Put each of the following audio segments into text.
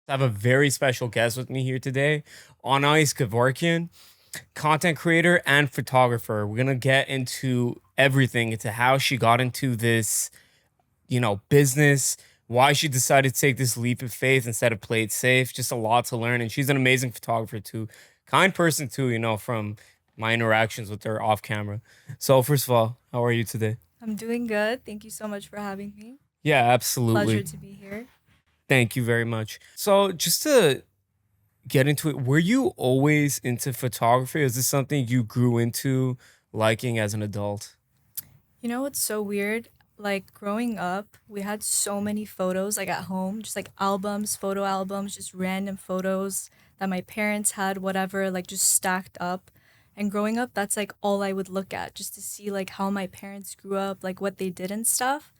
I have a very special guest with me here today, Anaeis Gevorkian, content creator and photographer. We're gonna get into everything, into how she got into this, business, why she decided to take this leap of faith instead of play it safe. Just a lot to learn. And she's an amazing photographer too. Kind person too, from my interactions with her off camera. So first of all, how are you today? I'm doing good. Thank you so much for having me. Yeah, Pleasure absolutely. to be here. Thank you very much. So just to get into it, were you always into photography? Is this something you grew into liking as an adult? You know what's so weird? Like growing up, we had so many photos like at home, just like albums, photo albums, just random photos that my parents had, whatever, like just stacked up. And growing up, that's like all I would look at just to see like how my parents grew up, like what they did and stuff.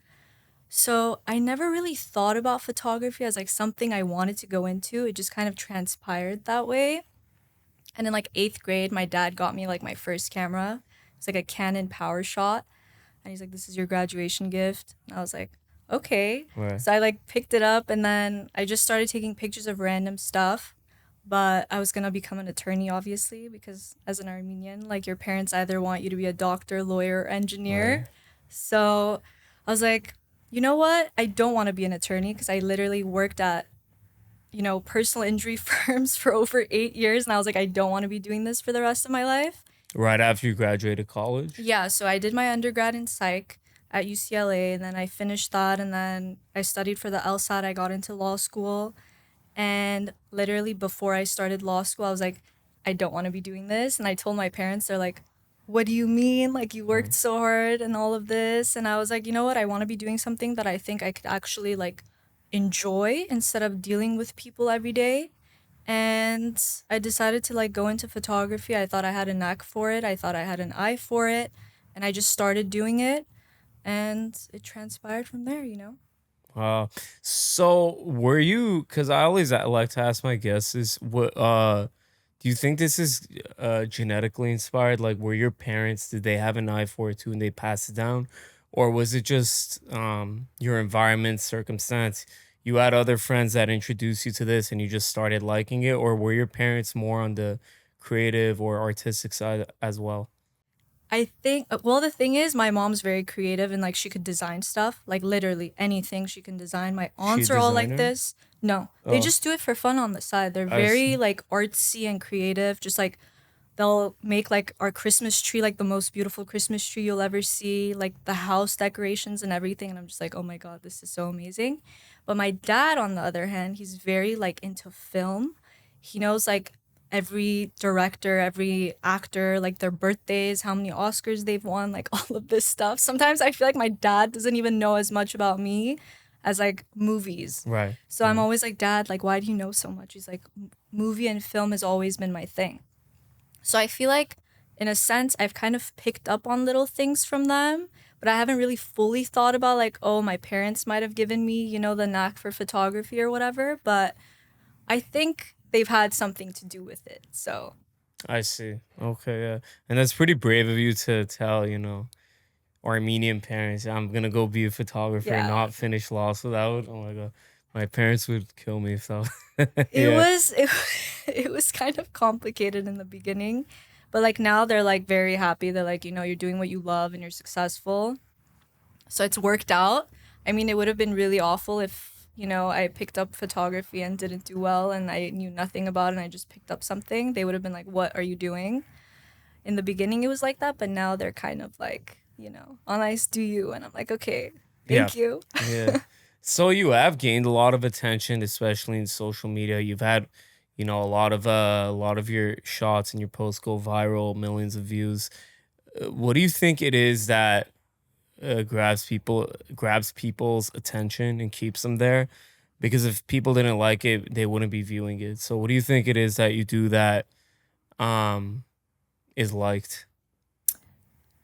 So I never really thought about photography as like something I wanted to go into. It just kind of transpired that way. And in like eighth grade, my dad got me like my first camera. It's like a Canon Power Shot. And he's like, "This is your graduation gift." And I was like, okay. Right. So I like picked it up and then I just started taking pictures of random stuff. But I was gonna become an attorney, obviously, because as an Armenian, like your parents either want you to be a doctor, lawyer, or engineer. Right. So I was like, you know what? I don't want to be an attorney because I literally worked at personal injury firms for over 8 years. And I was like, I don't want to be doing this for the rest of my life. Right after you graduated college? Yeah, so I did my undergrad in psych at UCLA, and then I finished that, and then I studied for the LSAT. I got into law school. And literally before I started law school, I was like, I don't want to be doing this. And I told my parents, they're like, what do you mean? Like, you worked Right. so hard and all of this. And I was like, you know what? I want to be doing something that I think I could actually like enjoy instead of dealing with people every day. And I decided to like go into photography. I thought I had a knack for it. I thought I had an eye for it. And I just started doing it. And it transpired from there. Uh, so were you, because I always like to ask my guests is what do you think this is genetically inspired? Like were your parents, did they have an eye for it too and they passed it down? Or was it just your environment, circumstance? You had other friends that introduced you to this and you just started liking it, or were your parents more on the creative or artistic side as well? I think, well, the thing is, my mom's very creative and like she could design stuff, like literally anything she can design. My She a aunts are all like designer? this. No, they Oh, just do it for fun on the side. They're I very see. like artsy and creative. Just like they'll make like our Christmas tree, like the most beautiful Christmas tree you'll ever see, like the house decorations and everything. And I'm just like, oh my God, this is so amazing. But my dad, on the other hand, he's very like into film. He knows like every director, every actor, like their birthdays, how many Oscars they've won, like all of this stuff. Sometimes I feel like my dad doesn't even know as much about me as like movies. Right. So I'm Right. always like, Dad, like, why do you know so much? He's like, movie and film has always been my thing. So I feel like, in a sense, I've kind of picked up on little things from them, but I haven't really fully thought about, like, oh, my parents might have given me, the knack for photography or whatever. But I think they've had something to do with it. So, I see. Okay, yeah. And that's pretty brave of you to tell, Armenian parents, I'm gonna go be a photographer and yeah. not finish law. So that would, oh my god, my parents would kill me if so. It Yeah, was it, it was kind of complicated in the beginning, but like now they're like very happy. They're like, you're doing what you love and you're successful. So it's worked out. I mean, it would have been really awful if, I picked up photography and didn't do well and I knew nothing about it and I just picked up something. They would have been like, "What are you doing?" In the beginning it was like that, but now they're kind of like, "On ice, do you?" And I'm like, "Okay, yeah, thank you." yeah. So you have gained a lot of attention, especially in social media. You've had, a lot of your shots and your posts go viral, millions of views. What do you think it is that grabs people's attention and keeps them there? Because if people didn't like it, they wouldn't be viewing it. So what do you think it is that you do that um is liked?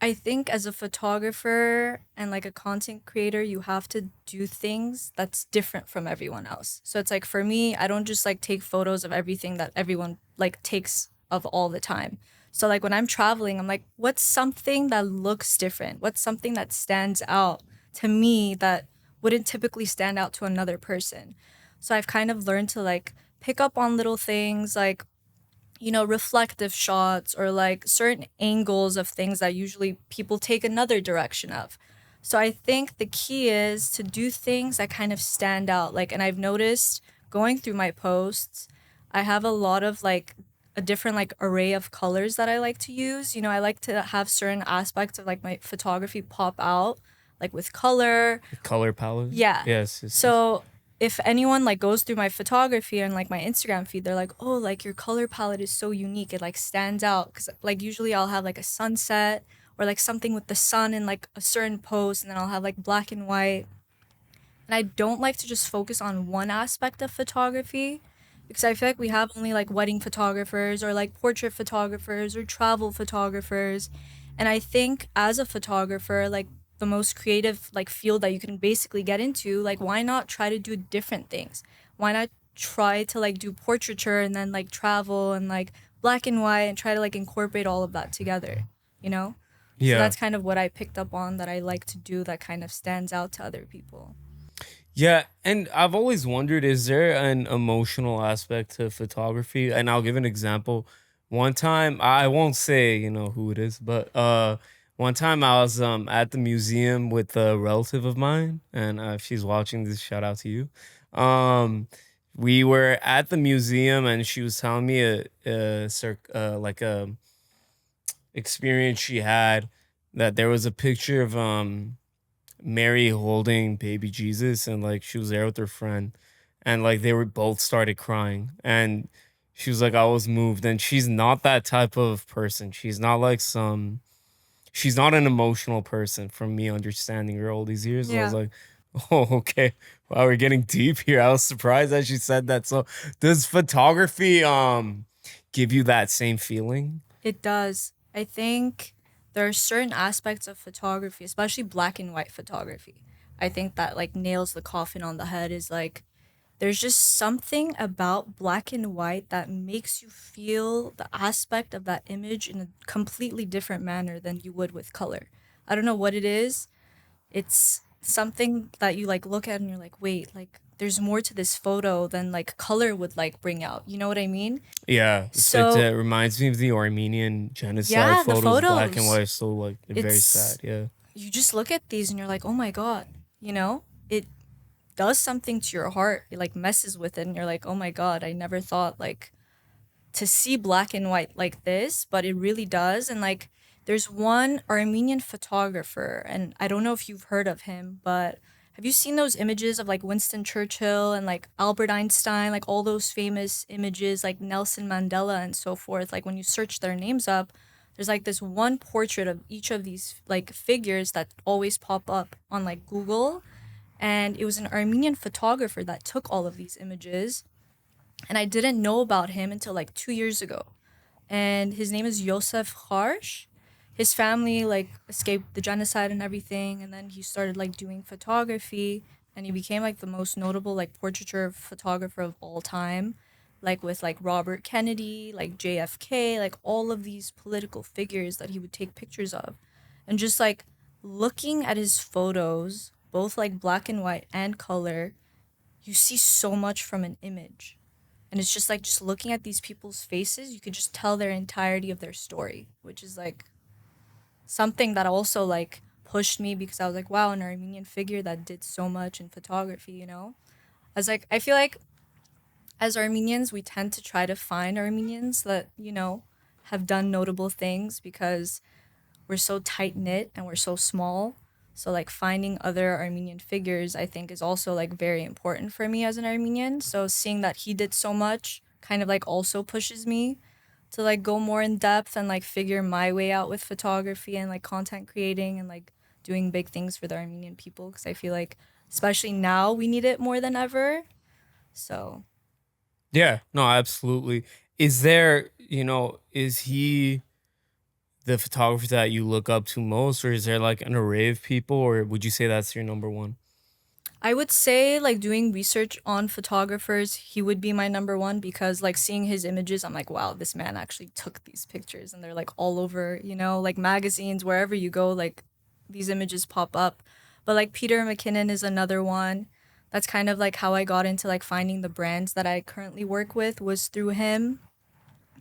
I think as a photographer and like a content creator, you have to do things that's different from everyone else. So it's like for me, I don't just like take photos of everything that everyone like takes of all the time. So like when I'm traveling, I'm like, what's something that looks different? What's something that stands out to me that wouldn't typically stand out to another person? So I've kind of learned to like pick up on little things like, reflective shots or like certain angles of things that usually people take another direction of. So I think the key is to do things that kind of stand out. Like, and I've noticed going through my posts, I have a lot of like a different like array of colors that I like to use. I like to have certain aspects of like my photography pop out, like with color. Color palette. Yeah. Yes, yes, yes. So if anyone like goes through my photography and like my Instagram feed, they're like, "Oh, like your color palette is so unique. It like stands out." Cuz like usually I'll have like a sunset or like something with the sun in like a certain pose, and then I'll have like black and white. And I don't like to just focus on one aspect of photography because I feel like we have only like wedding photographers or like portrait photographers or travel photographers. And I think as a photographer, like the most creative like field that you can basically get into, like why not try to do different things? Why not try to like do portraiture and then like travel and like black and white and try to like incorporate all of that together, you know? So Yeah. that's kind of what I picked up on that I like to do that kind of stands out to other people. Yeah, and I've always wondered, is there an emotional aspect to photography? And I'll give an example. One time, I won't say, who it is, but one time I was at the museum with a relative of mine, and if she's watching this, shout out to you. We were at the museum and she was telling me like a experience she had, that there was a picture of Mary holding baby Jesus, and like she was there with her friend, and like they were both started crying, and she was like, I was moved. And she's not that type of person. She's not an emotional person, from me understanding her all these years. So I was Yeah. like, oh, okay. Wow, we're getting deep here. I was surprised that she said that. So does photography give you that same feeling? It does. I think there are certain aspects of photography, especially black and white photography. I think that like nails the coffin on the head is like there's just something about black and white that makes you feel the aspect of that image in a completely different manner than you would with color. I don't know what it is. It's something that you like look at and you're like, wait, like there's more to this photo than like color would like bring out. You know what I mean? Yeah, it's like So that reminds me of the Armenian genocide yeah, the photos, black and photos. white, so like very sad. It's Yeah. you just look at these and you're like, oh my God, it does something to your heart. It like messes with it and you're like, oh my God, I never thought like to see black and white like this, but it really does. And like there's one Armenian photographer, and I don't know if you've heard of him, but have you seen those images of like Winston Churchill and like Albert Einstein, like all those famous images, like Nelson Mandela and so forth? Like when you search their names up, there's like this one portrait of each of these like figures that always pop up on like Google. And it was an Armenian photographer that took all of these images. And I didn't know about him until like 2 years ago. And his name is Yosef Harsh. His family like escaped the genocide and everything, and then he started like doing photography, and he became like the most notable like portraiture photographer of all time, like with like Robert Kennedy, like JFK, like all of these political figures that he would take pictures of. And just like looking at his photos, both like black and white and color, you see so much from an image. And it's just like just looking at these people's faces, you could just tell their entirety of their story, which is like something that also like pushed me because I was like, wow, an Armenian figure that did so much in photography. I was like, I feel like as Armenians, we tend to try to find Armenians that, have done notable things because we're so tight knit and we're so small. So like finding other Armenian figures, I think, is also like very important for me as an Armenian. So seeing that he did so much kind of like also pushes me to like go more in depth and like figure my way out with photography and like content creating and like doing big things for the Armenian people because I feel like especially now we need it more than ever. So Yeah, no, absolutely. Is there, is he the photographer that you look up to most, or is there like an array of people, or would you say that's your number one? I would say like doing research on photographers, he would be my number one because like seeing his images, I'm like, wow, this man actually took these pictures and they're like all over, like magazines, wherever you go, like these images pop up. But like Peter McKinnon is another one That's kind of like how I got into like finding the brands that I currently work with was through him,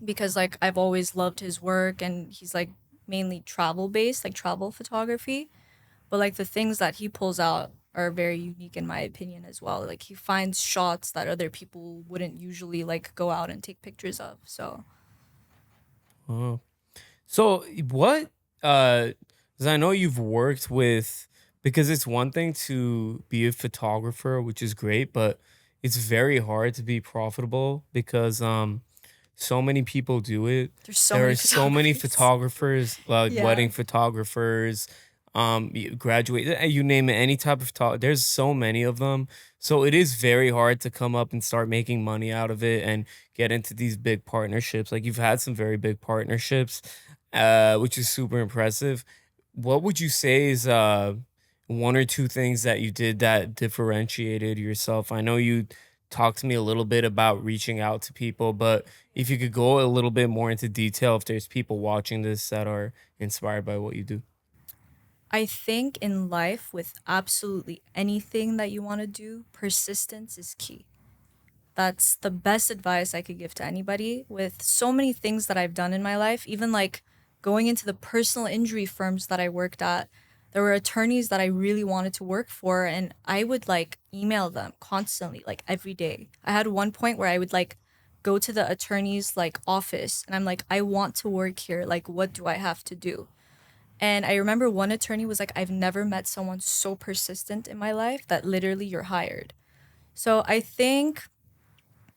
because like I've always loved his work, and he's like mainly travel based, like travel photography. But like the things that he pulls out are very unique in my opinion as well. Like he finds shots that other people wouldn't usually like go out and take pictures of. So Oh. So what because I know you've worked with, because it's one thing to be a photographer, which is great, but it's very hard to be profitable because so many people do it. there's so There many are so many photographers. photographers, like Yeah. wedding photographers, graduate, you name it, any type of there's so many of them. So it is very hard to come up and start making money out of it and get into these big partnerships. Like you've had some very big partnerships, which is super impressive. What would you say is one or two things that you did that differentiated yourself? I know you talked to me a little bit about reaching out to people, but if you could go a little bit more into detail, if there's people watching this that are inspired by what you do. I think in life, with absolutely anything that you want to do, persistence is key. That's the best advice I could give to anybody. With so many things that I've done in my life, even like going into the personal injury firms that I worked at, there were attorneys that I really wanted to work for, and I would like email them constantly, like every day. I had one point where I would like go to the attorney's like office and I'm like, I want to work here. Like, what do I have to do? And I remember one attorney was like, I've never met someone so persistent in my life that literally you're hired. So I think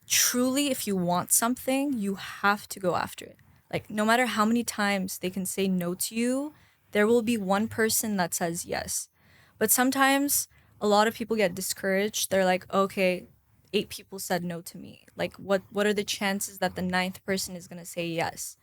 truly, if you want something, you have to go after it. Like, no matter how many times they can say no to you, there will be one person that says yes. But sometimes a lot of people get discouraged. They're like, okay, 8 people said no to me. Like, what are the chances that the ninth person is gonna say yes?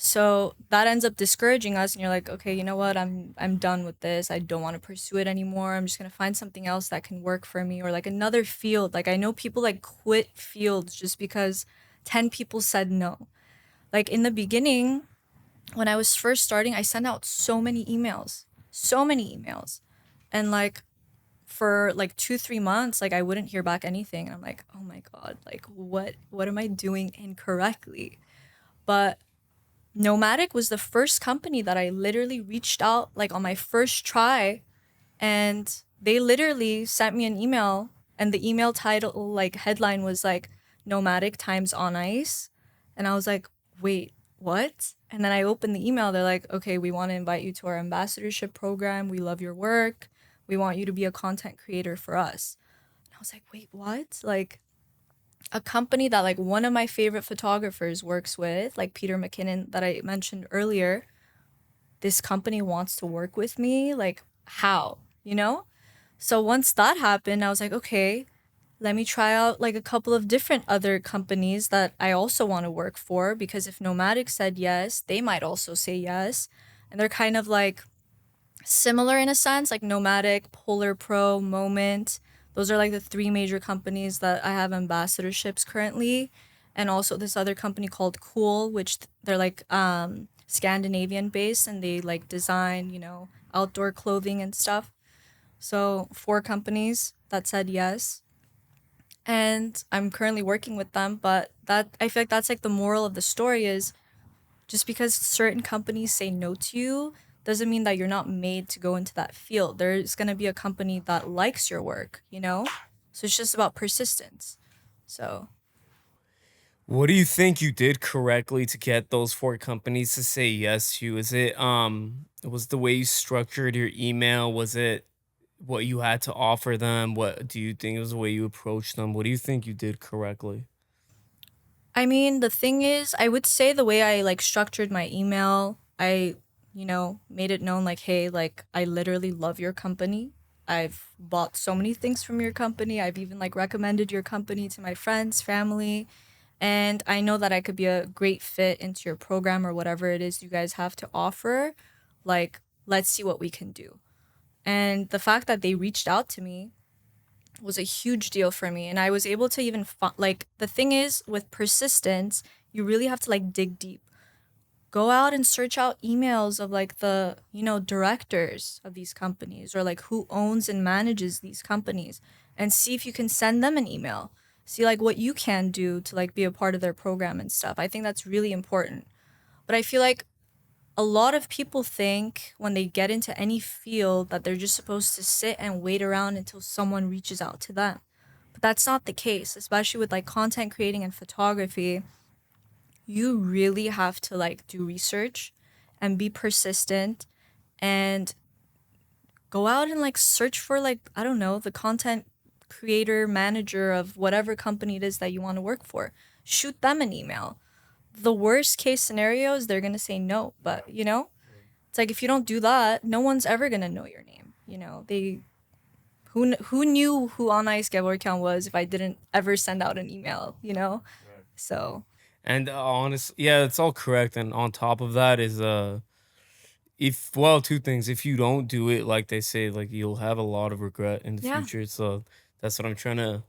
So that ends up discouraging us, and you're like, okay, you know what? I'm done with this. I don't want to pursue it anymore. I'm just gonna find something else that can work for me, or like another field. Like I know people like quit fields just because 10 people said no. Like in the beginning, when I was first starting, I sent out so many emails, and like for like 2 3 months, like I wouldn't hear back anything, and I'm like, oh my god, like what am I doing incorrectly? But Nomadic was the first company that I literally reached out like on my first try, and they literally sent me an email, and the email title like headline was like Nomadic times Anais, and I was like, "Wait, what?" And then I opened the email. They're like, "Okay, we want to invite you to our ambassadorship program. We love your work. We want you to be a content creator for us." And I was like, "Wait, what?" Like a company that like one of my favorite photographers works with, like Peter McKinnon that I mentioned earlier, this company wants to work with me. Like, how? You know? So once that happened, I was like, okay, let me try out like a couple of different other companies that I also want to work for, because if Nomadic said yes, they might also say yes. And they're kind of like similar in a sense, like Nomadic, Polar Pro, Moment. Those are like the three major companies that I have ambassadorships currently. And also this other company called Cool, which they're like Scandinavian based, and they like design, outdoor clothing and stuff. So four companies that said yes. And I'm currently working with them, but that I feel like that's like the moral of the story is just because certain companies say no to you doesn't mean that you're not made to go into that field. There's going to be a company that likes your work, you know? So it's just about persistence. So, What do you think you did correctly to get those four companies to say yes to you? Is it was the way you structured your email? Was it what you had to offer them? What do you think it was the way you approached them? What do you think you did correctly? I mean, the thing is, I would say the way I like structured my email, I, made it known like, hey, like I literally love your company. I've bought so many things from your company. I've even like recommended your company to my friends, family, and I know that I could be a great fit into your program or whatever it is you guys have to offer. Like, let's see what we can do. And the fact that they reached out to me was a huge deal for me. And I was able to even, like, the thing is, with persistence, you really have to, like, dig deep. Go out and search out emails of, like, directors of these companies, or, like, who owns and manages these companies. and see if you can send them an email. See like what you can do to like be a part of their program and stuff. I think that's really important. But I feel like a lot of people think when they get into any field that they're just supposed to sit and wait around until someone reaches out to them. But that's not the case, especially with like content creating and photography. You really have to like do research and be persistent and go out and like search for like, I don't know, the content creator manager of whatever company it is that you want to work for. Shoot them an email. The worst case scenario is they're going to say no, but you know, it's like if you don't do that, no one's ever going to know your name. You know, they who knew who Anaeis Gevorkian was if I didn't ever send out an email, you know? So, And honestly, yeah, it's all correct. And on top of that is if well, two things. If you don't do it, like they say, like you'll have a lot of regret in the yeah. future. So that's what I'm trying to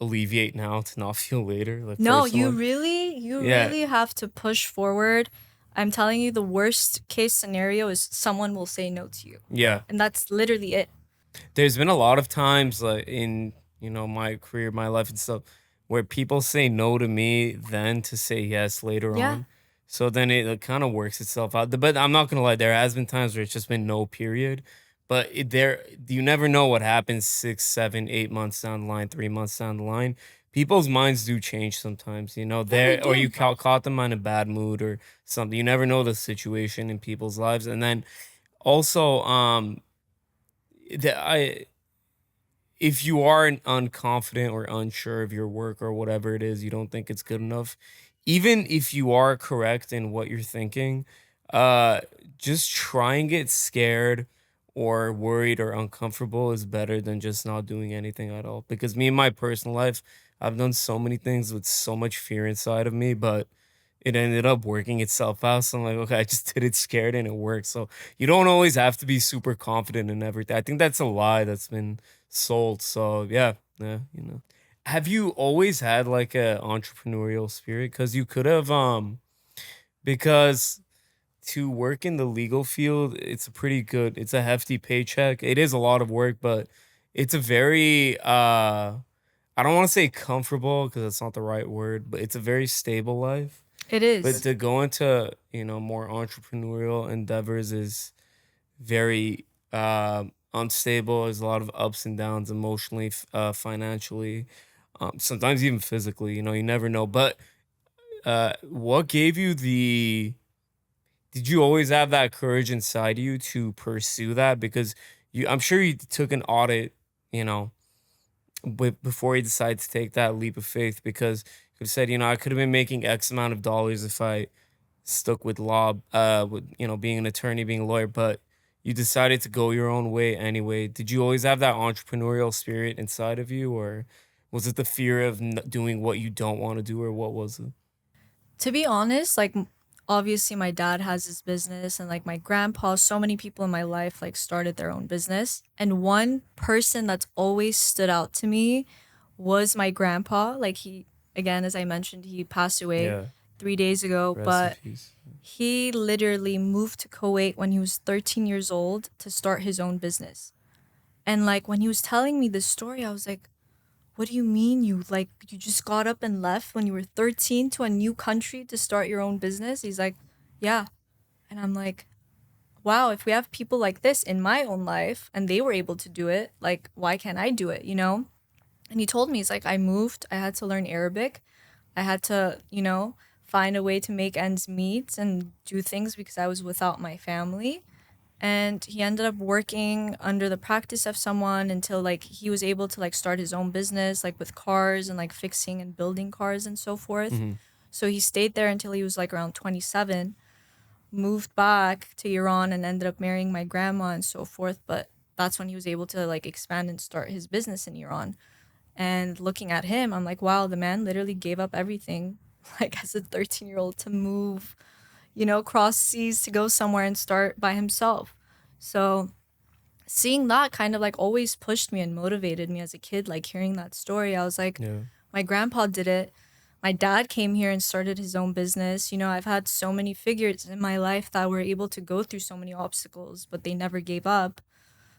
alleviate now to not feel later. Like No, personally, you yeah, really have to push forward. I'm telling you, the worst case scenario is someone will say no to you. yeah. And that's literally it. There's been a lot of times, like in my career, my life and stuff, where people say no to me, then to say yes later Yeah. on. So then it kind of works itself out. But I'm not gonna lie, there has been times where it's just been no period. But there, you never know what happens 6, 7, 8 months down the line, 3 months down the line. People's minds do change sometimes, Yeah, they There, or you do. caught them in a bad mood or something. You never know the situation in people's lives, and then also, I if you are unconfident or unsure of your work or whatever it is, you don't think it's good enough, even if you are correct in what you're thinking, uh, just trying to get scared or worried or uncomfortable is better than just not doing anything at all. Because me in my personal life, I've done so many things with so much fear inside of me, but it ended up working itself out. So I'm like, okay, I just did it scared and it worked. So you don't always have to be super confident in everything. I think that's a lie that's been sold. So yeah, yeah. Have you always had like a entrepreneurial spirit? Because you could have, because to work in the legal field, it's a hefty paycheck. It is a lot of work, but it's a very, I don't want to say comfortable because that's not the right word, but it's a very stable life. It But is. to go into, more entrepreneurial endeavors is very unstable. There's a lot of ups and downs emotionally, financially, sometimes even physically. You never know. But what gave you the? Did you always have that courage inside you to pursue that? Because I'm sure you took an audit, you know, before you decided to take that leap of faith. Because you said, I could have been making X amount of dollars if I stuck with law, with being an attorney, being a lawyer, but you decided to go your own way anyway. Did you always have that entrepreneurial spirit inside of you, or was it the fear of doing what you don't want to do, or what was it? To be honest, like obviously my dad has his business and like my grandpa, so many people in my life like started their own business. And one person that's always stood out to me was my grandpa. Like he again, as I mentioned, he passed away Yeah, 3 days ago, rest in but peace. he literally moved to Kuwait when he was 13 years old to start his own business. And like when he was telling me this story, I was like, what do you mean you just got up and left when you were 13 to a new country to start your own business? He's like, yeah. And I'm like, wow, if we have people like this in my own life and they were able to do it, like why can't I do it, you know? And he told me, he's like, I moved, I had to learn Arabic. I had to, find a way to make ends meet and do things because I was without my family. And he ended up working under the practice of someone until like he was able to like start his own business like with cars and like fixing and building cars and so forth. Hmm. So he stayed there until he was like around 27, moved back to Iran and ended up marrying my grandma and so forth, but that's when he was able to like expand and start his business in Iran. And looking at him, I'm like, wow, the man literally gave up everything like as a 13-year-old to move, cross seas to go somewhere and start by himself. So seeing that kind of like always pushed me and motivated me as a kid, like hearing that story. I was like, Yeah, my grandpa did it. My dad came here and started his own business. I've had so many figures in my life that were able to go through so many obstacles, but they never gave up.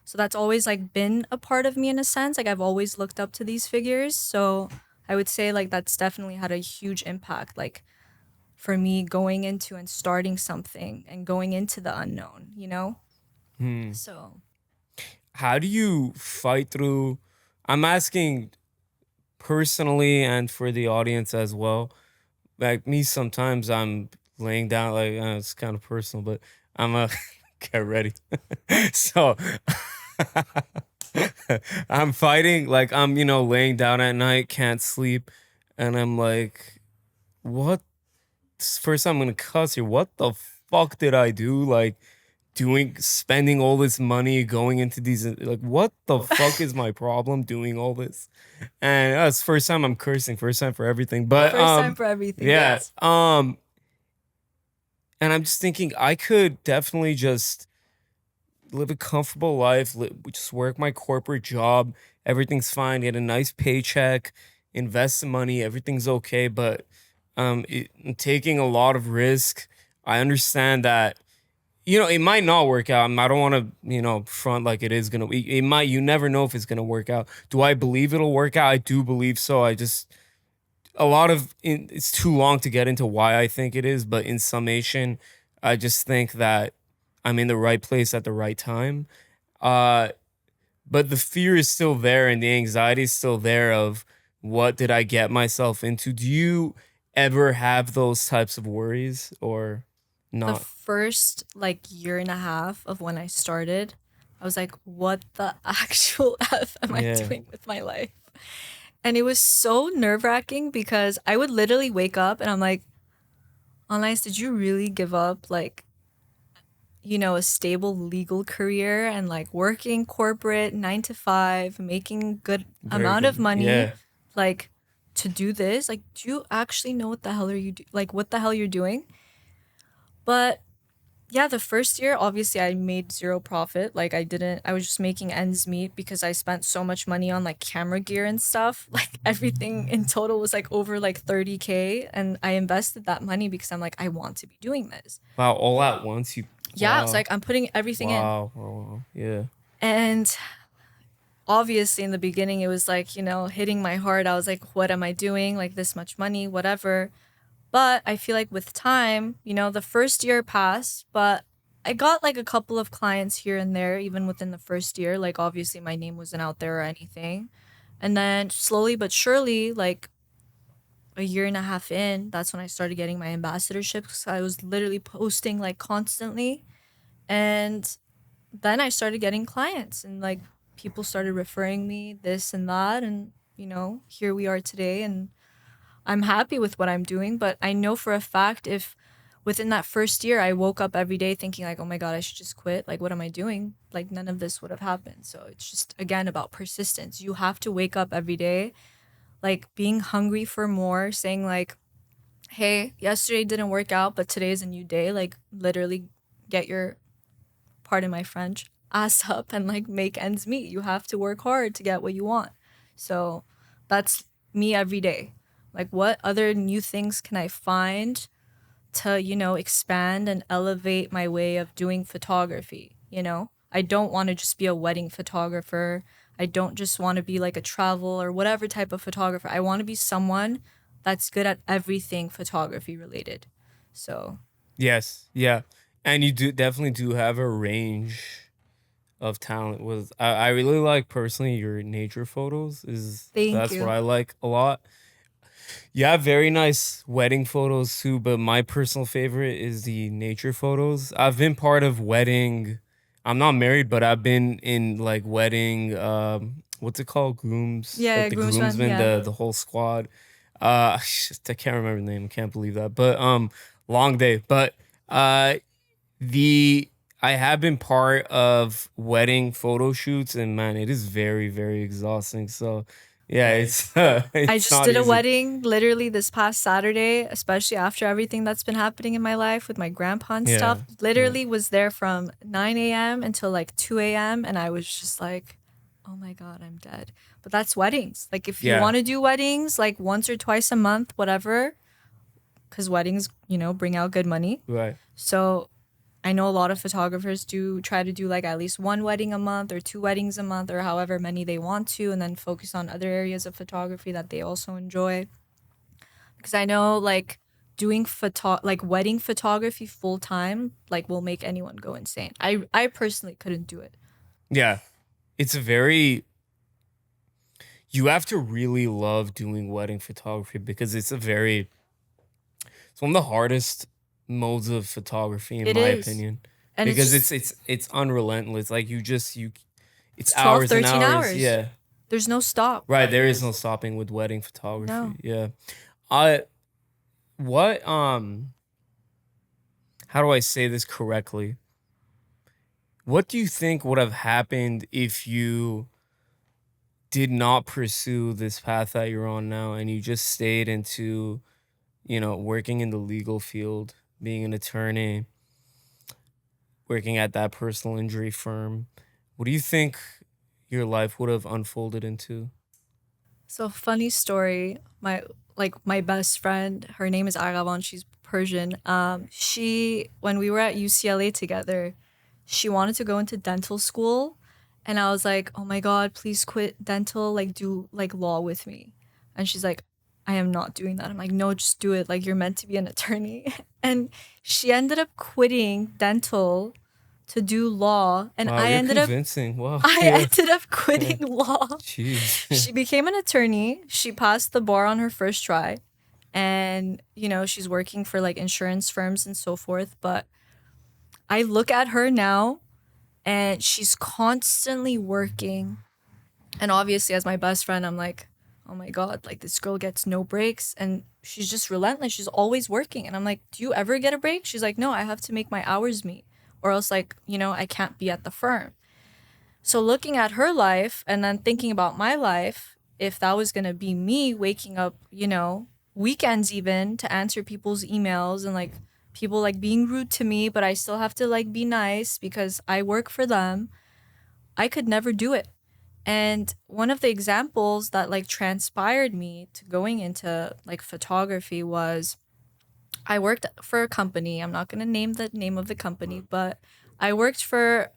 So that's always like been a part of me in a sense. Like I've always looked up to these figures. So I would say like that's definitely had a huge impact. Like for me going into and starting something and going into the unknown, you know? Hmm. So How do you fight through? I'm asking personally and for the audience as well. Like me, sometimes I'm laying down, like it's kind of personal, but I'm get ready. So I'm fighting, like I'm, laying down at night, can't sleep, and I'm like, what? First, I'm gonna cuss here. What the fuck did I do? Like, spending all this money going into these, like, what the fuck is my problem doing all this? And that's first time I'm cursing, first time for everything. But first time for everything, yeah. yes. And I'm just thinking I could definitely just live a comfortable life, just work my corporate job, everything's fine, get a nice paycheck, invest some money, everything's okay. But taking a lot of risk. I understand that it might not work out. I don't want to, front like it is gonna. It might. You never know if it's gonna work out. Do I believe it'll work out? I do believe so. I just it's too long to get into why I think it is, but in summation, I just think that I'm in the right place at the right time. Uh, but the fear is still there and the anxiety is still there of what did I get myself into? Do you ever have those types of worries or The not? first like year and a half of when I started, I was like, what the actual F am I Yeah. doing with my life? And it was so nerve wracking because I would literally wake up and I'm like, Anais, did you really give up like, a stable legal career and like working corporate 9 to 5, making good Very amount of good. money, Yeah. like to do this? Like, do you actually know what the hell are you like what the hell you're doing? But yeah, the first year, obviously, I made zero profit. Like, I was just making ends meet because I spent so much money on like camera gear and stuff. Like, everything in total was like over like 30K. And I invested that money because I'm like, I want to be doing this. Wow, all at once you Yeah, it's wow. like I'm putting everything in. Wow. Wow. Wow. Yeah. And obviously, in the beginning, it was like, hitting my heart. I was like, what am I doing? Like, this much money, whatever. But I feel like with time, the first year passed, but I got like a couple of clients here and there, even within the first year. Like, obviously, my name wasn't out there or anything. And then slowly but surely, like a year and a half in, that's when I started getting my ambassadorships. I was literally posting like constantly. And then I started getting clients and like people started referring me this and that. And, here we are today. And I'm happy with what I'm doing, but I know for a fact if within that first year I woke up every day thinking like, "Oh my god, I should just quit. Like what am I doing?" Like none of this would have happened. So it's just again about persistence. You have to wake up every day like being hungry for more, saying like, "Hey, yesterday didn't work out, but today is a new day." Like literally get your, pardon my French, ass up and like make ends meet. You have to work hard to get what you want. So that's me every day. Like, what other new things can I find to, expand and elevate my way of doing photography? I don't want to just be a wedding photographer. I don't just want to be like a travel or whatever type of photographer. I want to be someone that's good at everything photography related. So, Yes. Yeah. And you definitely do have a range of talent. I really like personally your nature photos. Is thank That's what you. I like a lot. Yeah, very nice wedding photos too, but my personal favorite is the nature photos. I've been part of wedding. I'm not married, but I've been in like wedding what's it called? Grooms, like Yeah, the groomsmen. groomsmen, Yeah. the whole squad. I can't remember the name. I can't believe that. But long day. But the I have been part of wedding photo shoots, and man, it is very, very exhausting. So yeah, it's I it's just not did a easy. wedding literally this past Saturday, especially after everything that's been happening in my life with my grandpa and Yeah. stuff. Yeah. Literally was there from 9 a.m. until like 2 a.m. And I was just like, oh my God, I'm dead. But that's weddings. Like, if you Yeah. want to do weddings like once or twice a month, whatever, because weddings, bring out good money. Right. So I know a lot of photographers do try to do like at least one wedding a month or two weddings a month or however many they want to, and then focus on other areas of photography that they also enjoy. Because I know like doing like wedding photography full time like will make anyone go insane. I personally couldn't do it. Yeah. It's a very you have to really love doing wedding photography because it's one of the hardest modes of photography in It my is. opinion And it's because just it's unrelentless. Like you it's it's 12, hours and 13 hours. hours. Yeah. There's no stop. Right, there is no stopping with wedding photography. No. Yeah. I what how do I say this correctly? What do you think would have happened if you did not pursue this path that you're on now and you just stayed into, working in the legal field, being an attorney, working at that personal injury firm? What do you think your life would have unfolded into? So funny story. My best friend, her name is Aravan. She's Persian. She when we were at UCLA together, she wanted to go into dental school, and I was like, oh my god, please quit dental. Like do like law with me, and she's like, I am not doing that. I'm like, no, just do it. Like you're meant to be an attorney, and she ended up quitting dental to do law, and Wow, you're convincing. Wow. I Yeah. ended up Yeah. quitting law. Jeez. She became an attorney. She passed the bar on her first try. And, she's working for like insurance firms and so forth. But I look at her now and she's constantly working. And obviously, as my best friend, I'm like, oh my God, like this girl gets no breaks. And she's just relentless. She's always working. And I'm like, do you ever get a break? She's like, no, I have to make my hours meet. Or else, like, I can't be at the firm. So looking at her life and then thinking about my life, if that was gonna be me waking up, weekends even to answer people's emails and like people like being rude to me, but I still have to like be nice because I work for them, I could never do it. And one of the examples that like transpired me to going into like photography was I worked for a company. I'm not gonna name the name of the company, but I worked for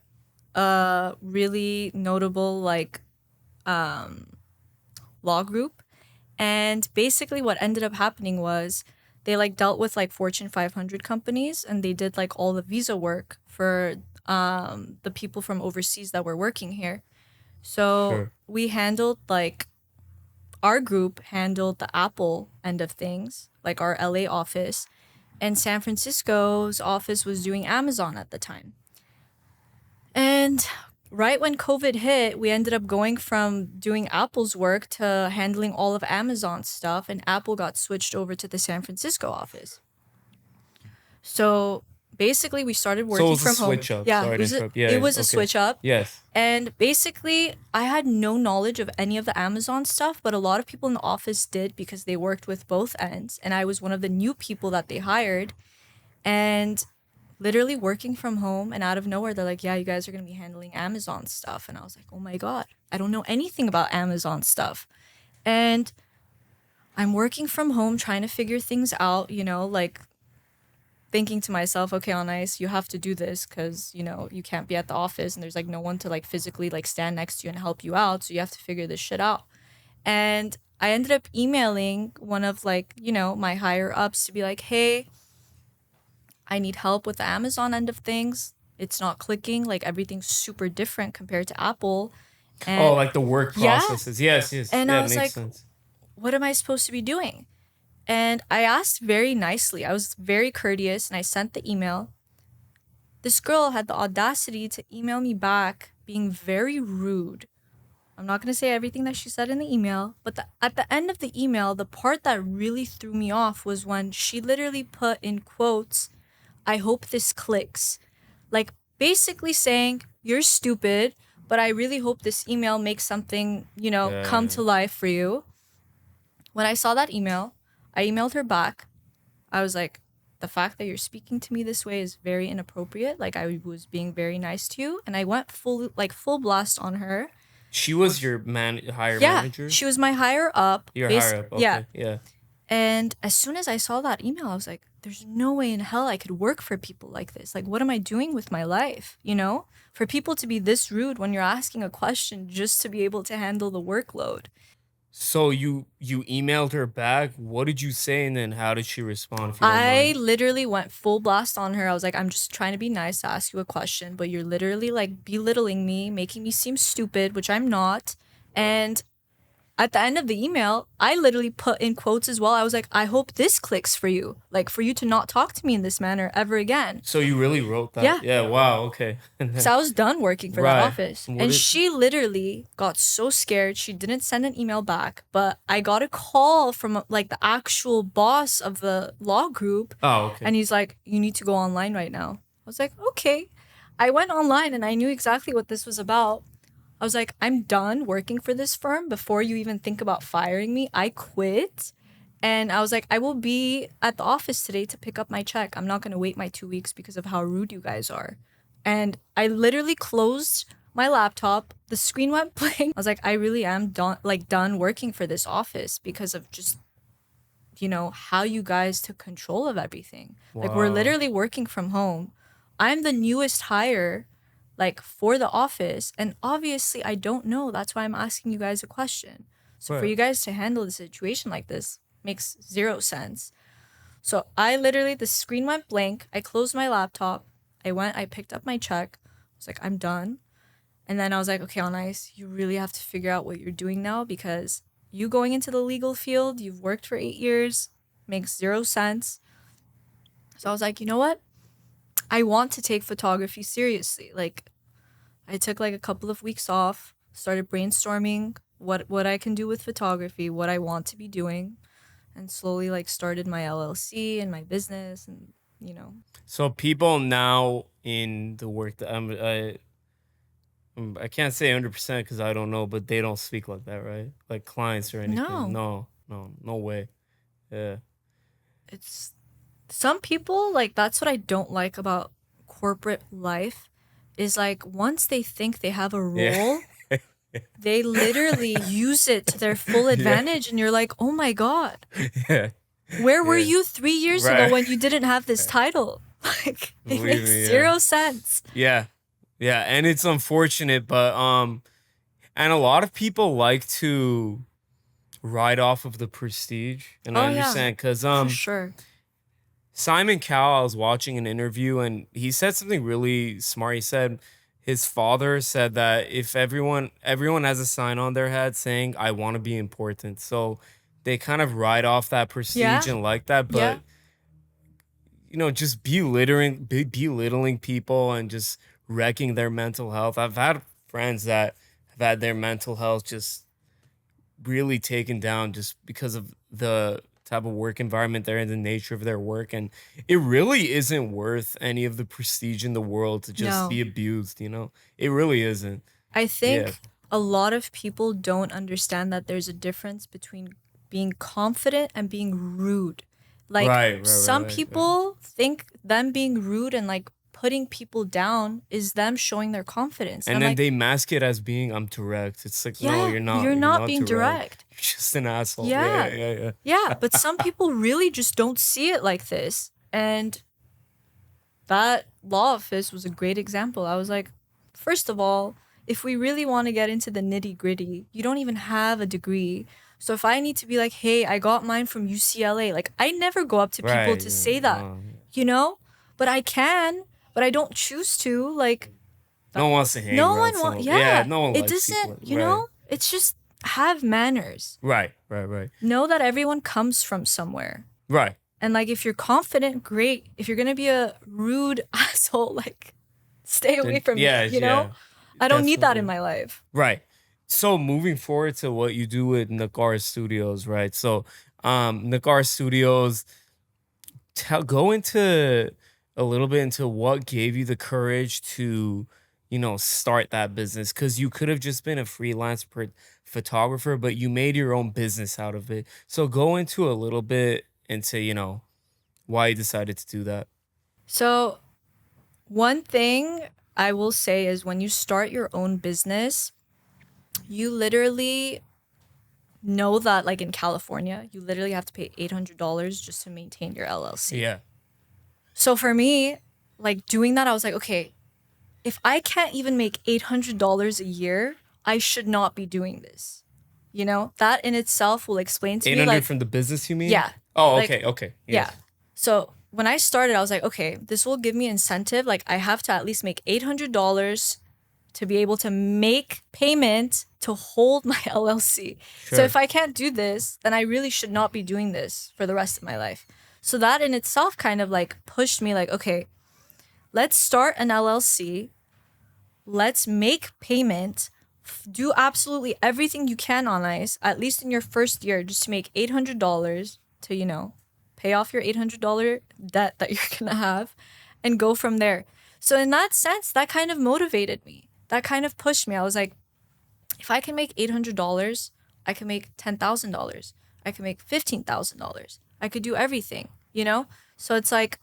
a really notable like law group. And basically what ended up happening was they like dealt with like Fortune 500 companies and they did like all the visa work for the people from overseas that were working here. So Sure. we handled like our group handled the Apple end of things, like our LA office, and San Francisco's office was doing Amazon at the time. And right when COVID hit, we ended up going from doing Apple's work to handling all of Amazon's stuff, and Apple got switched over to the San Francisco office. So basically, we started So it working was a from home. switch up. Yeah, Sorry to interrupt. it Yeah. was a Okay. switch up. Yes. And basically, I had no knowledge of any of the Amazon stuff, but a lot of people in the office did because they worked with both ends. And I was one of the new people that they hired. And literally working from home, and out of nowhere they're like, yeah, you guys are going to be handling Amazon stuff. And I was like, oh my god, I don't know anything about Amazon stuff. And I'm working from home trying to figure things out, like thinking to myself, okay, Anais, you have to do this because you can't be at the office and there's like no one to like physically like stand next to you and help you out, so you have to figure this shit out. And I ended up emailing one of like my higher ups to be like, hey, I need help with the Amazon end of things. It's not clicking. Like everything's super different compared to Apple. Oh, And like the work yeah. processes. Yes, yes. And Yeah, I it was makes like, sense. what am I supposed to be doing? And I asked very nicely. I was very courteous and I sent the email. This girl had the audacity to email me back being very rude. I'm not going to say everything that she said in the email, but at the end of the email, the part that really threw me off was when she literally put in quotes, I hope this clicks. Like basically saying, you're stupid, but I really hope this email makes something, come Yeah. to life for you. When I saw that email, I emailed her back. I was like, the fact that you're speaking to me this way is very inappropriate. Like I was being very nice to you. And I went full blast on her. She was your higher Yeah, manager? she was my higher up. Your higher up. Yeah. Okay. Yeah. And as soon as I saw that email, I was like, there's no way in hell I could work for people like this. Like, what am I doing with my life? You know, for people to be this rude when you're asking a question just to be able to handle the workload. So you emailed her back. What did you say, and then how did she respond? If you don't I mind. literally went full blast on her. I was like, I'm just trying to be nice to ask you a question, but you're literally like belittling me, making me seem stupid, which I'm not. And at the end of the email, I literally put in quotes as well. I was like, I hope this clicks for you. Like, for you to not talk to me in this manner ever again. So you really wrote that? Yeah. Yeah. Wow. Okay. And So then I was done working for that right. office. What And did? she literally got so scared. She didn't send an email back, but I got a call from like the actual boss of the law group. Oh, okay. And he's like, you need to go online right now. I was like, okay. I went online and I knew exactly what this was about. I was like, I'm done working for this firm before you even think about firing me. I quit. And I was like, I will be at the office today to pick up my check. I'm not going to wait my 2 weeks because of how rude you guys are. And I literally closed my laptop. The screen went blank. I was like, I really am done working for this office because of just, how you guys took control of everything. Like, we're Wow. literally working from home. I'm the newest hire, like, for the office. And obviously, I don't know. That's why I'm asking you guys a question. So for Right. you guys to handle the situation like this makes zero sense. So I literally, the screen went blank. I closed my laptop. I picked up my check. I was like, I'm done. And then I was like, okay, Anais, you really have to figure out what you're doing now because you going into the legal field, you've worked for 8 years, makes zero sense. So I was like, you know what? I want to take photography seriously. Like, I took like a couple of weeks off, started brainstorming what I can do with photography, what I want to be doing, and slowly like started my LLC and my business and. So people now in the work that I can't say 100% because I don't know, but they don't speak like that, right? Like clients or anything. No, No, no way. Yeah. it's some people like that's what I don't like about corporate life is like once they think they have a Yeah. role, they literally use it to their full Yeah. advantage and you're like, "Oh my god. Yeah. Where were Yeah. you 3 years ago Right. when you didn't have this Right. title?" Like it Believe makes me, yeah. zero sense. Yeah. Yeah. And it's unfortunate, but and a lot of people like to ride off of the prestige. And I Oh yeah, understand because for sure. Simon Cowell, I was watching an interview and he said something really smart. He said his father said that if everyone has a sign on their head saying I want to be important. So they kind of ride off that prestige Yeah. and like that, Yeah. but just belittling people and just wrecking their mental health. I've had friends that have had their mental health just really taken down just because of the type of work environment they're in, the nature of their work. And it really isn't worth any of the prestige in the world to just No. be abused. It really isn't. I Yeah. think a lot of people don't understand that there's a difference between being confident and being rude. Like some Right. people think them being rude and like putting people down is them showing their confidence. And And I'm then like, they mask it as being I'm direct. It's like, no, yeah, you're not. you're You're not not being direct. direct. You're just an asshole. Yeah. Yeah. Yeah, but some people really just don't see it like this. And that law office was a great example. I was like, first of all, if we really want to get into the nitty gritty, you don't even have a degree. So if I need to be like, hey, I got mine from UCLA, like I never go up to people Right. to Yeah. say that, No. you know? But I can, but I don't choose to. Like, No one wants to hang no around one want, someone. Yeah. yeah, No one it likes people. doesn't, Right. it's just have manners. Right. Know that everyone comes from somewhere. Right. And like if you're confident, great. If you're gonna be a rude asshole, like stay away Then from me, yeah, you know? yeah. I don't need that in Definitely. my life. Right. So moving forward to what you do with Nkar Studios, right? So Nkar Studios, go into a little bit into what gave you the courage to, start that business. Cause you could have just been a freelance photographer, but you made your own business out of it. So go into a little bit into, why you decided to do that. So one thing I will say is when you start your own business, you literally know that like in California, you literally have to pay $800 just to maintain your LLC. Yeah. So for me, like doing that, I was like, okay, if I can't even make $800 a year, I should not be doing this. You know, that in itself will explain to me, 800 like, from the business, you mean? yeah, Oh, like, okay, okay. yeah. Yes. So when I started, I was like, okay, this will give me incentive. Like, I have to at least make $800 to be able to make payment to hold my LLC. So Sure. if I can't do this, then I really should not be doing this for the rest of my life. So that in itself kind of like pushed me like, okay, let's start an LLC. Let's make payment. Do absolutely everything you can on Ice, at least in your first year, just to make $800 to, pay off your $800 debt that you're gonna have and go from there. So, in that sense, that kind of motivated me. That kind of pushed me. I was like, if I can make $800, I can make $10,000. I can make $15,000. I could do everything, you know? So, it's like,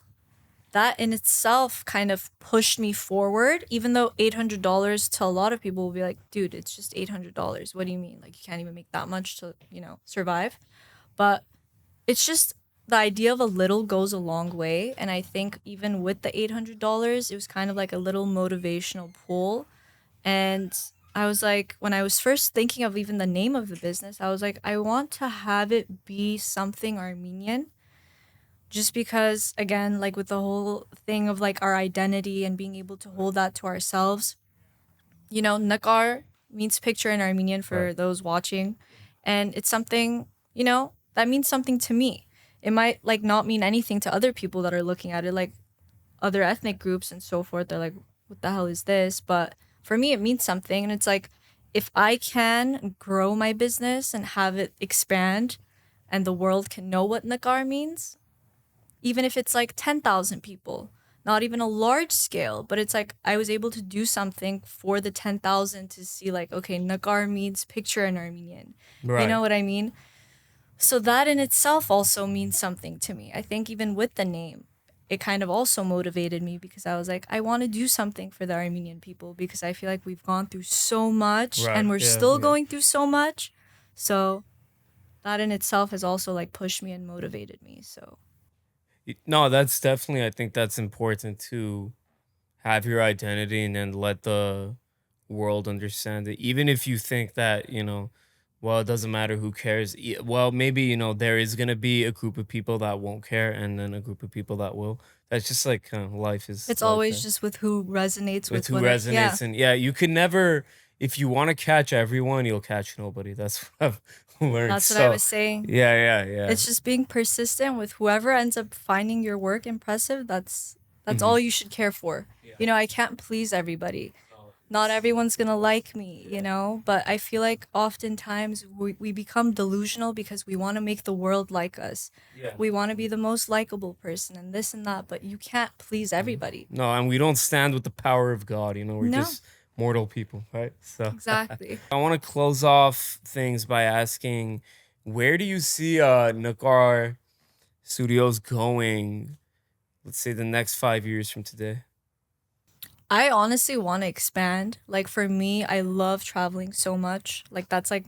that in itself kind of pushed me forward, even though $800 to a lot of people will be like, dude, it's just $800. What do you mean? Like, you can't even make that much to, survive. But it's just the idea of a little goes a long way. And I think even with the $800, it was kind of like a little motivational pull. And I was like, when I was first thinking of even the name of the business, I was like, I want to have it be something Armenian just because again like with the whole thing of like our identity and being able to hold that to ourselves, nakar means picture in Armenian Right. for those watching, and it's something, that means something to me. It might like not mean anything to other people that are looking at it, like other ethnic groups and so forth. They're like, what the hell is this? But for me it means something, and it's like if I can grow my business and have it expand and the world can know what nakar means, even if it's like 10,000 people, not even a large scale, but it's like I was able to do something for the 10,000 to see, like, okay, Nakar means picture in Armenian. You know Right. what I mean? So that in itself also means something to me. I think even with the name, it kind of also motivated me because I was like, I want to do something for the Armenian people because I feel like we've gone through so much Right. and we're Yeah, still yeah. going through so much. So that in itself has also like pushed me and motivated me. So No, that's definitely, I think that's important to have your identity and then let the world understand it. Even if you think that, well, it doesn't matter who cares. Well, maybe, there is going to be a group of people that won't care and then a group of people that will. That's just like life is it's like always that. just with who resonates With with who what it, yeah. resonates. And yeah, you can never, if you want to catch everyone, you'll catch nobody. That's what I've learned. That's what I So was saying. yeah, yeah, yeah. It's just being persistent with whoever ends up finding your work impressive. That's Hmm. all you should care for. I can't please everybody. Not everyone's gonna like me, but I feel like oftentimes we become delusional because we want to make the world like us. Yeah. We want to be the most likable person and this and that, but you can't please everybody. No, and we don't stand with the power of God, we're No, just mortal people, right? So exactly. I want to close off things by asking, where do you see Nkar Studios going, let's say the next 5 years from today? I honestly want to expand. Like for me, I love traveling so much. Like that's like,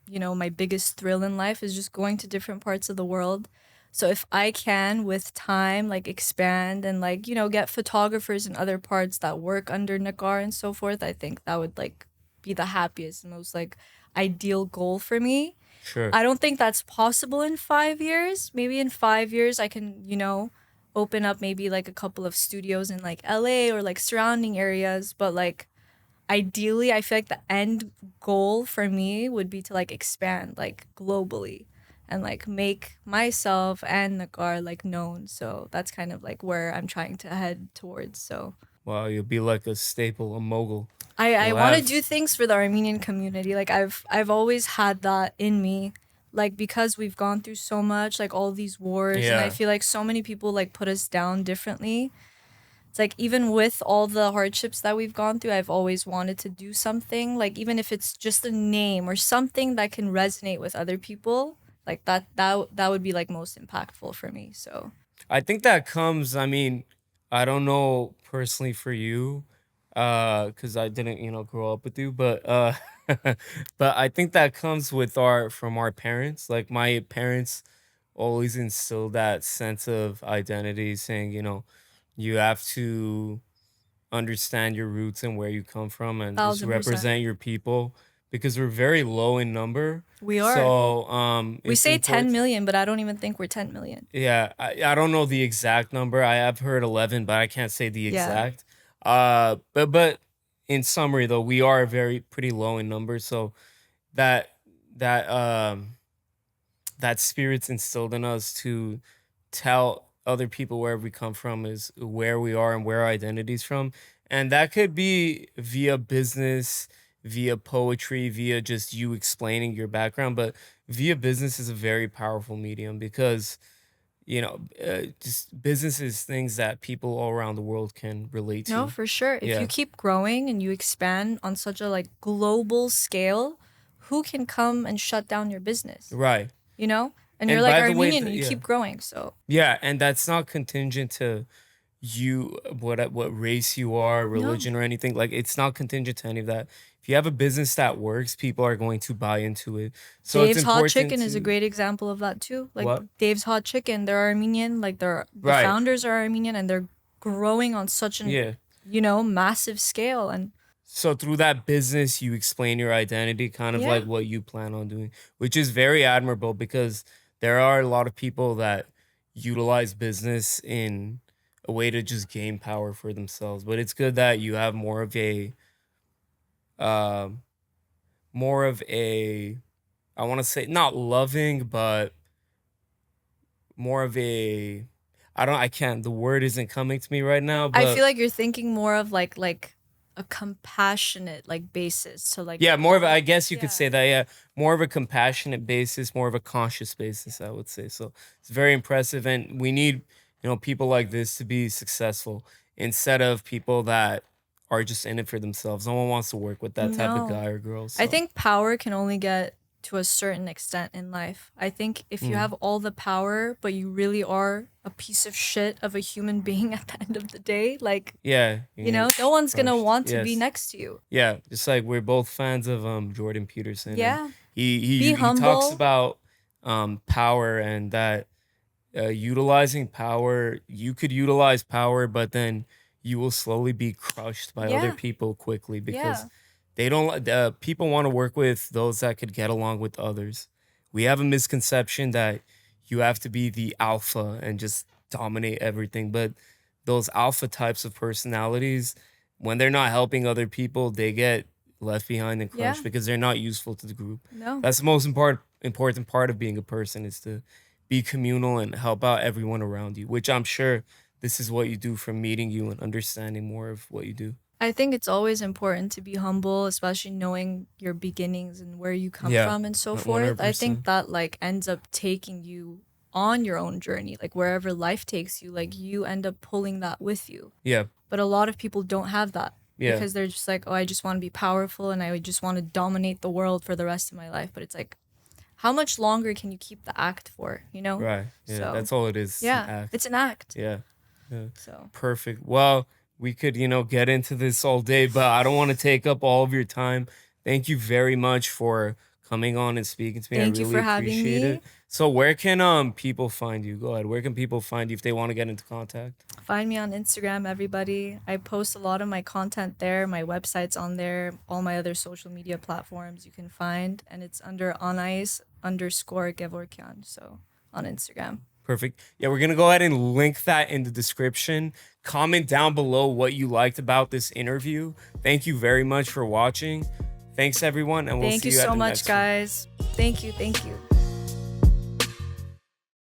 my biggest thrill in life is just going to different parts of the world. So if I can with time like expand and like, get photographers in other parts that work under Nagar and so forth, I think that would like be the happiest and most like ideal goal for me. Sure. I don't think that's possible in 5 years. Maybe in 5 years, I can, open up maybe like a couple of studios in like LA or like surrounding areas. But like ideally, I feel like the end goal for me would be to like expand like globally and like make myself and Nagar like known. So that's kind of like where I'm trying to head towards. So Wow, you'll be like a staple, a mogul. I You'll want to have do things for the Armenian community. Like I've always had that in me. Like because we've gone through so much, like all these wars, and I yeah. feel like so many people like put us down differently. It's like even with all the hardships that we've gone through, I've always wanted to do something. Like even if it's just a name or something that can resonate with other people, like that would be like most impactful for me. So I think that comes, I mean, I don't know personally for you, because I didn't, grow up with you, but but I think that comes with our from our parents. Like my parents always instilled that sense of identity, saying, You have to understand your roots and where you come from and just 1000%. represent your people because we're very low in number. We are. So We it's say 10 important. million, but I don't even think we're 10 million. Yeah, I don't know the exact number. I have heard 11, but I can't say the Yeah. exact. But in summary though, we are very pretty low in numbers. So that that that spirit's instilled in us to tell other people where we come from is where we are and where our identity's from. And that could be via business, via poetry, via just you explaining your background. But via business is a very powerful medium because, just business is things that people all around the world can relate No, to. for sure. If you Yeah, keep growing and you expand on such a like global scale, who can come and shut down your business? right. You know? And you're And like by the way, Armenian and you yeah, keep growing. So, yeah, and that's not contingent to you what race you are, no. religion or anything. Like it's not contingent to any of that. If you have a business that works, people are going to buy into it. So it's Dave's Hot important Chicken is a to great example of that too. Like what? Dave's Hot Chicken, they're Armenian, like the Right. founders are Armenian and they're growing on such an, Yeah. massive scale and So through that business, you explain your identity, kind of yeah. like what you plan on doing, which is very admirable because there are a lot of people that utilize business in a way to just gain power for themselves. But it's good that you have um more of a I want to say not loving, but more of a I can't the word isn't coming to me right now, I feel but like you're thinking more of like a compassionate like basis. So like yeah, more of a, people I guess you could yeah. say that, yeah, more of a compassionate basis, more of a conscious basis, I would say. So it's very impressive, and we need people like this to be successful instead of people that are just in it for themselves. No one wants to work with that type of No. guy or girl. I So think power can only get to a certain extent in life. I think if you mm, have all the power, but you really are a piece of shit of a human being at the end of the day, like, yeah, you get no one's gonna crushed. want to be Yes. next to you. Yeah, just like we're both fans of Jordan Peterson, and Yeah. he Be he he talks humble. about power and that utilizing power, you could utilize power, but then you will slowly be crushed by other Yeah. people quickly because Yeah. they don't people want to work with those that could get along with others. We have a misconception that you have to be the alpha and just dominate everything, but those alpha types of personalities, when they're not helping other people, they get left behind and Yeah. crushed because they're not useful to the group. No. That's the most important part of being a person, is to be communal and help out everyone around you, which I'm sure this is what you do from meeting you and understanding more of what you do. I think it's always important to be humble, especially knowing your beginnings and where you come Yeah, from and so forth. I think 100%. that like ends up taking you on your own journey, like wherever life takes you, like you end up pulling that with you. Yeah, But a lot of people don't have that yeah, because they're just like, oh, I just want to be powerful and I just want to dominate the world for the rest of my life. But it's like, how much longer can you keep the act for, you know? right. Yeah, So, that's all it is. It's an yeah, act. it's an act. Yeah, yeah. So, Perfect. Well, we could, get into this all day, but I don't want to take up all of your time. Thank you very much for coming on and speaking to me. I thank you really for having appreciate me. it. So where can people find you? Go ahead. Where can people find you if they want to get into contact? Find me on Instagram, everybody. I post a lot of my content there. My website's on there. All my other social media platforms you can find, and it's under Anaeis_Gevorkian. So on Instagram. Perfect. Yeah, we're gonna go ahead and link that in the description. Comment down below what you liked about this interview. Thank you very much for watching. Thanks everyone, and we'll Thank see you you at so the much, next one. guys. Thank you. Thank you.